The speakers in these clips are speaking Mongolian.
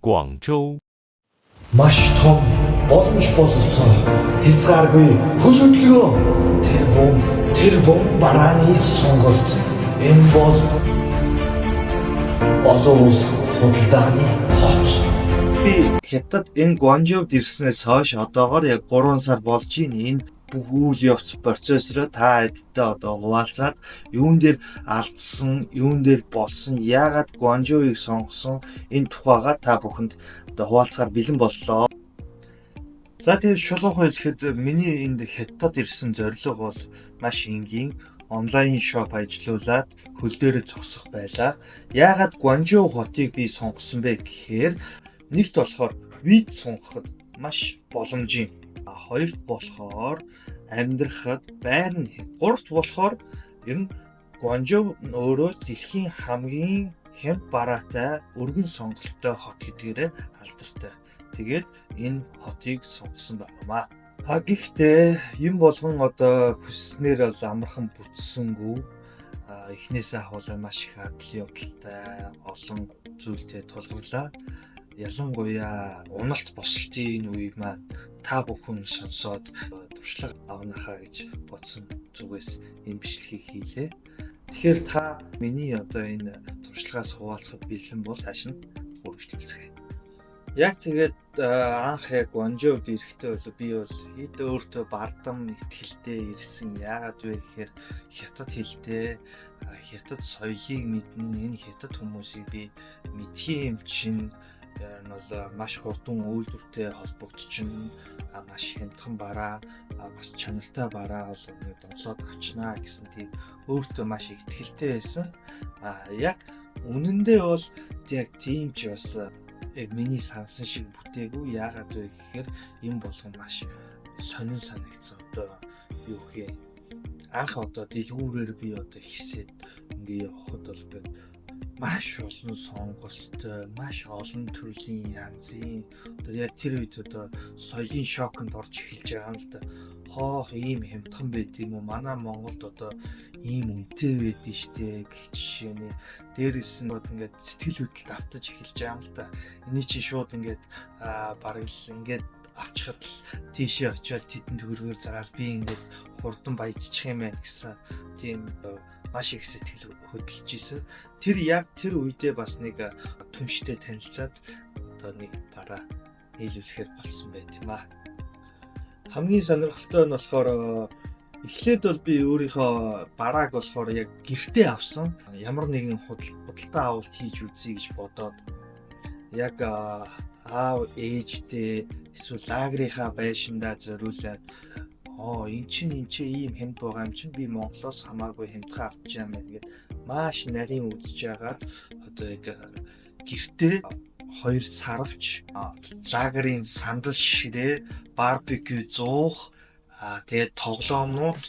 广州 Маш том боломж бололцоо хязгааргүй хөл хөдөлгөөн тэр бом барааны сонголт энэ бол олон улс худалдааны хот. Би хятад энэ Гуанчжоуд ирснээс хойш одоогоор яг 3 сар болж байна. Энэ бүх үйл явц процессороо та хэдтэй одоо хуваалцаад юун дээр алдсан, юун дээр болсон, яагаад Гуанчжоуийг сонгосон энэ тухайга та бүхэнд одоо хуваалцахаар бэлэн боллоо. За тэгээд шулуухай хэлэхэд миний энд хятад ирсэн зорилго бол маш энгийн онлайн шоп ажиллуулад хөл дээрээ зогсох байлаа. Яагаад Гуанчжоу хотыг би сонгосон бэ гэхээр нэгт болохоор виз сонгоход маш боломжийн. Хоёрт болохоор амьдрахад байр нь. Гуравт болохоор ер нь Гуанчжоу өөрөө дэлхийн хамгийн хямд бараатай өргөн сонголттой хот гэдгээрээ алдартай. Тэгээд энэ хотыг сонгосон байна. Гэхдээ юм болгон одоо хүсснээр бол амархан бүтсэнгүй. Эхнээсээ ахуулаа маш их адал явдалтай олон зүйлтэй тулгарлаа. Ялангуяа уналт босолтын үе маань та бүхэн сонсоод туршлага авнахаа гэж бодсон зүгээс энэ бичлэгийг хийлээ. Тэгэхээр та миний одоо энэ туршлагаас хуваалцахад бэлэн бол цааш нь үргэлжлүүлцгээе. Яг тэгээд анх яг Гуанчжоуд ирэхдээ бол би бол хэд өөртөө бардам ихтгэлтэй ирсэн. Яагаад вэ гэхээр хятад хэлтэй, хятад соёлыг мэднэ, энэ хятад хүмүүсийг би мэдхийн юм чинь энэ бол маш хурдан үйлдвэртэй холбогдчихно, маш хямдхан бараа, бас чанартай бараа бол ингээд онцлоод авчнаа гэсэн тийм өөртөө маш их итгэлтэй байсан. Яг үнэндээ бол яг тийм ч бас яг миний сансан шиг бүтээгүй. Яагаад вэ гэхээр энэ болгон маш сонин санагдсан. Одоо юу гэх анх одоо дэлгүүрээр би одоо ихсээд ингээ явхад бол ингээд маш олон сонголттой, маш олон төрлийн янзын одоо яг тэр үед одоо соёлын шоконд орж эхэлж байгаа юм л да. Хоох ийм хямдхан байд юм уу? Манай Монголд одоо ийм үнэтэй байдэн штэ гэх жишээний дээрээс нь ингээд сэтгэл хөдлөлт автаж эхэлж байгаа юм л да. Эний чинь шууд ингээд бараг л ингээд авчихад л тийшээ очиод тедэн төгрөгөөр загаад би ингээд хурдан баяжчих юм байна гэсэн тийм маш их сэтгэл хөдлөж исэн. Тэр яг тэр үедээ бас нэг түнштэй танилцаад одоо нэг бараа нийлүүлэхээр болсон байт юм аа. Хамгийн сонирхолтой нь болохоор эхлээд бол би өөрийнхөө барааг болохоор яг гэртээ авсан. Ямар нэгэн худалдаа авалт хийж үзье гэж бодоод яг аав ээжтэй эсвэл лагерийнхаа байшиндаа зориулаад эн чинь ийм хямд байгаа юм чинь би Монголоос хамаагүй хямдхан авч яам байна гэд маш нарийн үзэж яагаад одоо яг гэртээ 2 сарвч лагерийн сандал ширээ барбекю зуух тэгээд тоглоомнууд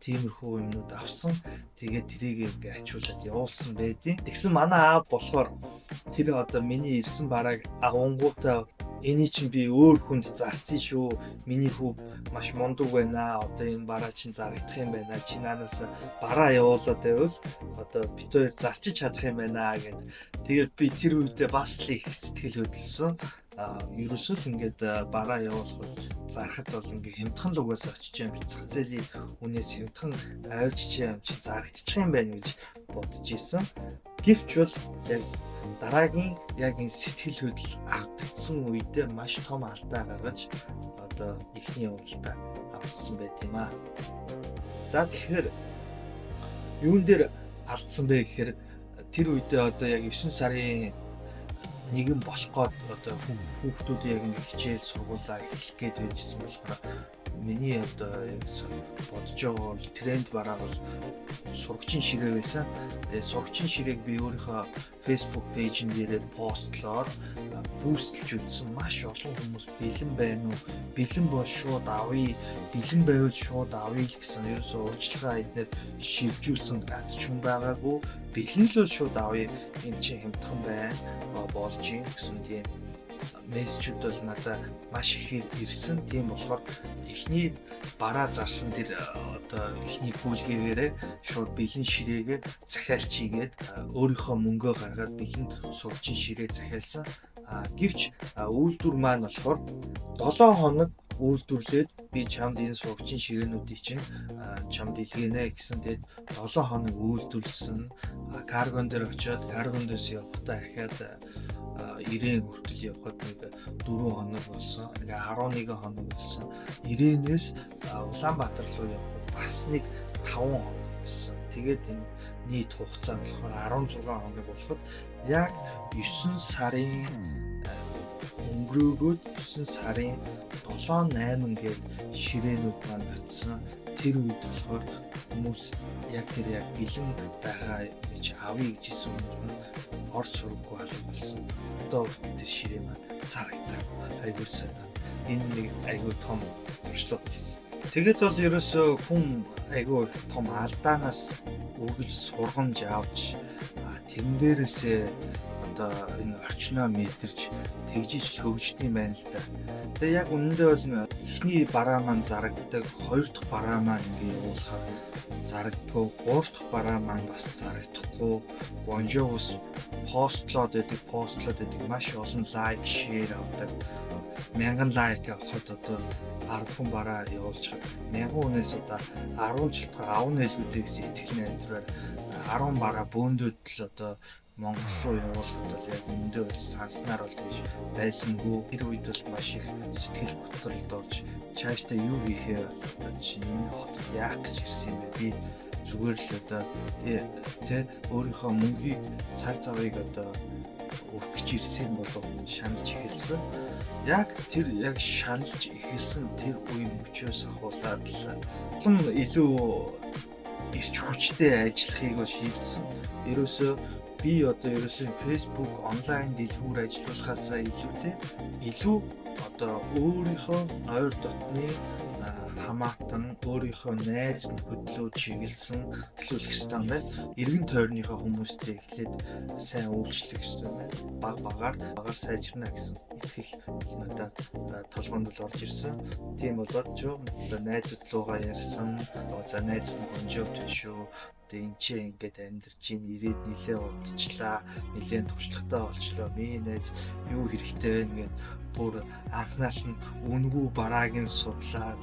тиймэрхүү юмнууд авсан. Тэгээд тэрийг ингээ ачуулаад явуулсан байдیں۔ Тэгсэн манай аав болохоор тэр одоо миний ирсэн барааг агуунгуудаа эний чинь би өөр хүнд зарцсан шүү. Миний хүү маш мундаг байна. Одоо энэ бараа чинь зарагдах юм байна. Чи наанаас бараа явуулаад байвал одоо бит хоёр зарчиж чадах юм байна гэд. Тэгээд би тэр үедээ бас л их сэтгэл хөдлөсөн. Ерөөсөө л ингээд бараа явуулах зарахад бол ингээ хямдхан л угаасаа очиж юм зах зээлийн үнээс хямдхан авчиж юм чи зарагдчих юм байна гэж бодож исэн. Гэвч бол яг дараагийн яг энэ сэтгэл хөдлөл автагдсан үедээ маш том алдаа гаргаж одоо ихний явуулалтаа авсан байт юм аа. За тэгэхээр юун дээр алдсан бэ гэхээр тэр үедээ одоо яг 9 сарын нэгэн болох гээд одоо хүүхдүүд яг ингэ хичээл сургуулаа эхлэх гээд байжсэн болохоор миний одоо яг бодож байгаа тренд бараа бол сурагчин ширээ байсан. Тэгээ сурагчин ширээг би өөрийнхөө Facebook пэйжин дээр постлоор бүүсэлж үзсэн. Маш олон хүмүүс бэлэн байна уу? Бэлэн бол шууд авъя. Бэлэн байвал шууд авъя л гэсэн ерөөсөө урьдчилгаа эднэр шивжүүлсэн ганц ч юм байгаагүй. Бэлэн л шууд авъя. Энэ чинь хямдхан байна. Болж юм гэсэн тийм мессежүүд бол надад маш ихээр ирсэн. Тийм болохоор эхний бараа зарсан тэр одоо эхний гүйлгээрээ шууд бэлэн ширээгээ захиалчийгээд өөрийнхөө мөнгөө гаргаад бэлэн сурчин ширээ захиалсан. Гэвч үйлдвэр маань болохоор 7 хоног үйлдвэрлээд би чамд энэ сургачийн ширээнүүдийг чинь чамд илгээнэ гэсэн. Тэгээд 7 хоног үйлдвэрлсэн. Каргон дээр очиод каргон дээрс явахдаа дахиад ирээн хүртэл явхад нэг 4 хоног болсон. Ингээ 11 хоног болсон. Ирээнээс Улаанбаатар руу явах бас нэг 5 хоног болсон. Тэгээд энэ нийт хугацаа нь болохоор 16 хоног болоход яг 9 сарын өнгөрөөгөөд 9 сарын 7-8 гээд ширээнүүд маань очсон. Тэр үед болохоор хүмүүс яг бэлэн байгаа гэж авъя гэж хэлсэн юм. Орос сургуугүй алга болсон. Одоо хүртэл тэр ширээн маань царагдаг. Айгуу сайн. Энэ нэг айгуу том туршлага байсан. Тэгээд бол ерөөсөө хүн айгуу том алдаанаас үргэлж сургамж авч тэрэн дээрээсээ одоо энэ орчноо мэдэрч тэгжиж хөгждөг юм байна л да. Тэгээ яг үнэндээ бол эхний бараа маань зарагддаг, хоёр дахь бараа маань ингээ явуулахаар зарагддаг, гурав дахь бараа маань бас зарагдахгүй. Бонжоос постлоод байдаг, маш олон лайк, шеэр авдаг. 1000 лайк авахад одоо 10 хүн бараа явуулж 1000 хүнээс одоо 10 жилдээ авна хэлбүүдийг сэтгэл найдвараар 10 бараа бөөндөөд л одоо Монгол руу явуулахад бол яг өндөө болж санснаар бол гэж байсангүй. Тэр үед бол маш их сэтгэл готролд орж цаашдаа юу хийхээ одоо чинь энэ хотод яах гэж ирсэн юм бэ? Би зүгээр л одоо тэ өөрийнхөө мөнгийг цаг завыг одоо өгөх гэж ирсэн болов шаналж эхэлсэн. Яг тэр шаналж эхэлсэн тэр үеийн мөчөөс ахуулаад л илүү ирч хүчтэй ажиллахыг шийдсэн. Ерөөсөө би одоо Facebook онлайн дэлгүүр ажиллуулахаас илүү одоо өөрийнхөө ойр дотны хамаатан өөрийнхөө найз нөхөдлөө чиглэсэн төлөвлөх ёстой юм байна. Эргэн тойрныхоо хүмүүстэй эхлээд сайн үйлчлэх ёстой юм байна. Багаар сайжирна гэсэн итгэл надад толгойд л орж ирсэн. Тийм болоод ч одоо найзууд руугаа ярьсан. За найз нь гонжовд шүү. Энд чи ингээд амьдарч ийн ирээд нилээ удчлаа, нилээн туршлагатай болчлоо. Миний найз юу хэрэгтэй вэ гэд бүр анхнаас нь үнгүй барааг нь судлаад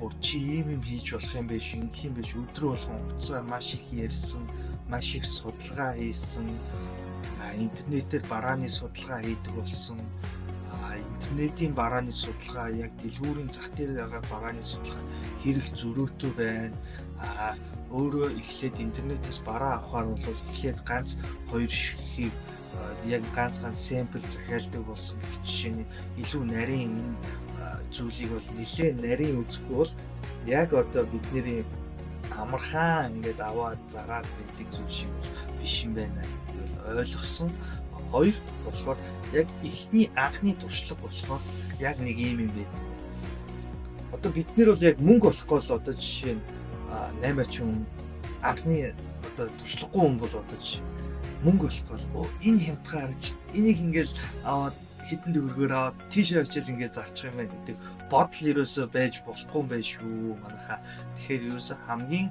бүр чи ийм юм хийж болох юм биш, ингэх юм биш, өдрө болгон уцаа маш их ярьсан, маш их судалгаа хийсэн. Интернетээр барааны судалгаа хийдэг болсон. Интернетийн барааны судалгаа яг дэлгүүрийн зах дээр байгаа барааны судалгаа хэрэг зөрөөтэй байна. Өөрөө эхлээд интернетээс бараа авахаар бол эхлээд ганц хоёр ширхгийг яг ганц сампл захиалдаг болсон гэх жишээний илүү нарийн энэ зүйлийг бол нэлээд нарийн үзэхгүй бол яг одоо бидний амархан ингээд аваад зараад байдаг зүйл шиг биш юм байна гэдгийг ойлгосон. Хоёр болохоор яг эхний анхны туршлага болохоор яг нэг юм байдаг. Одоо бид нэр бол яг мөнгө олохгүй л одоо жишээ нь 8 хүн анхны одоо туршлагагүй хүн бол одоо мөнгө олохгүй энэ хямдхан харж энийг ингээл аваад хэдэн төгрөгөөр аваад тийшээ очил ингээд зарчих юм байна гэдэг бодол ерөөсөө байж болохгүй юм байна шүү манайхаа. Тэгэхээр ерөөсөө хамгийн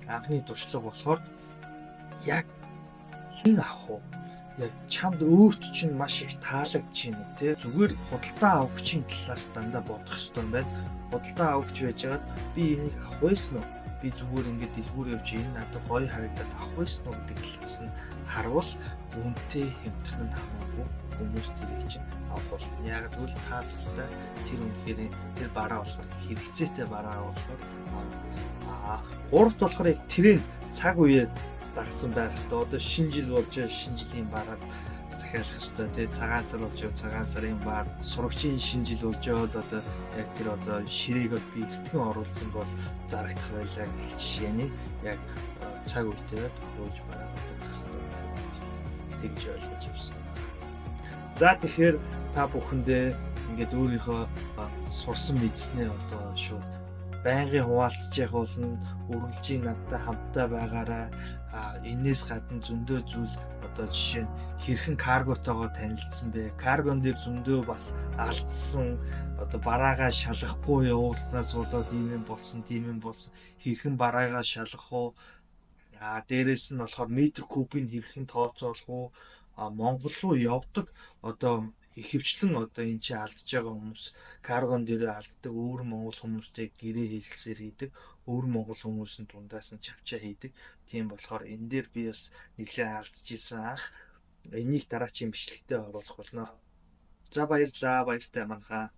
анхны туршлага болохоор яг хин авах уу? Яг чамд өөрт чинь маш их таалагдж байна тий. Зүгээр худалдаа авахчийн талаас дандаа бодох ёстой юм байна. Худалдаа авахч байжгаад би энийг авах байсан уу? Би зүгээр ингээд дэлгүүр явж энэ надад гоё харагдаад авах байсан уу гэдэг талаас нь харуул үнэтэй хэмтэх нь хамаагүй хүмүүс тэрийг чинь авах болно. Яг тэгвэл та дуртай тэр үнэхээр тэр бараа болохоор хэрэгцээтэй бараа болохоор гуравт болохоор яг тэрийн цаг үеэ дагсан байх хэвээр. Одоо шинэ жил болж шинэ жилийн бараад захиалах хэвээр тий. Цагаан сар болж цагаан сарын бар сурагчийн шинэ жил болж одоо яг тэр одоо ширээг би эртхэн оруулсан бол зарагдах байлаа гэх жишээний яг цаг үедээ тохиолж бараа зарах хэвээр тэгж ойлгож явсан. За тэгэхээр та бүхэндээ ингээд өөрийнхөө сурсан мэдснээ одоо шууд байнгын хуваалцж явах болно. Үргэлжийн надтай хамтдаа байгаарай. Энээс гадна зөндөө зүйл одоо жишээ нь хэрхэн карготойгоо танилцсан бэ? Каргон дээр зөндөө бас алдсан одоо бараагаа шалгахгүй явуулснаас болоод ийм юм болсон. Хэрхэн бараагаа шалгах уу? Дээрээс нь болохоор метр кубыг хэрхэн тооцоолох уу? Монгол руу явдаг одоо ихэвчлэн одоо энэ чинь алдж байгаа хүмүүс каргон дээр алддаг өөр монгол хүмүүстэй гэрээ хэлэлцээр хийдэг, өөр монгол хүмүүсийн дундаас нь чавчаа хийдэг. Тийм болохоор энэ дээр би бас нэлээд алдчихсан анх. Энийг дараачийн бичлэгтээ оруулах болно. За баярлалаа, баяртай манхаа.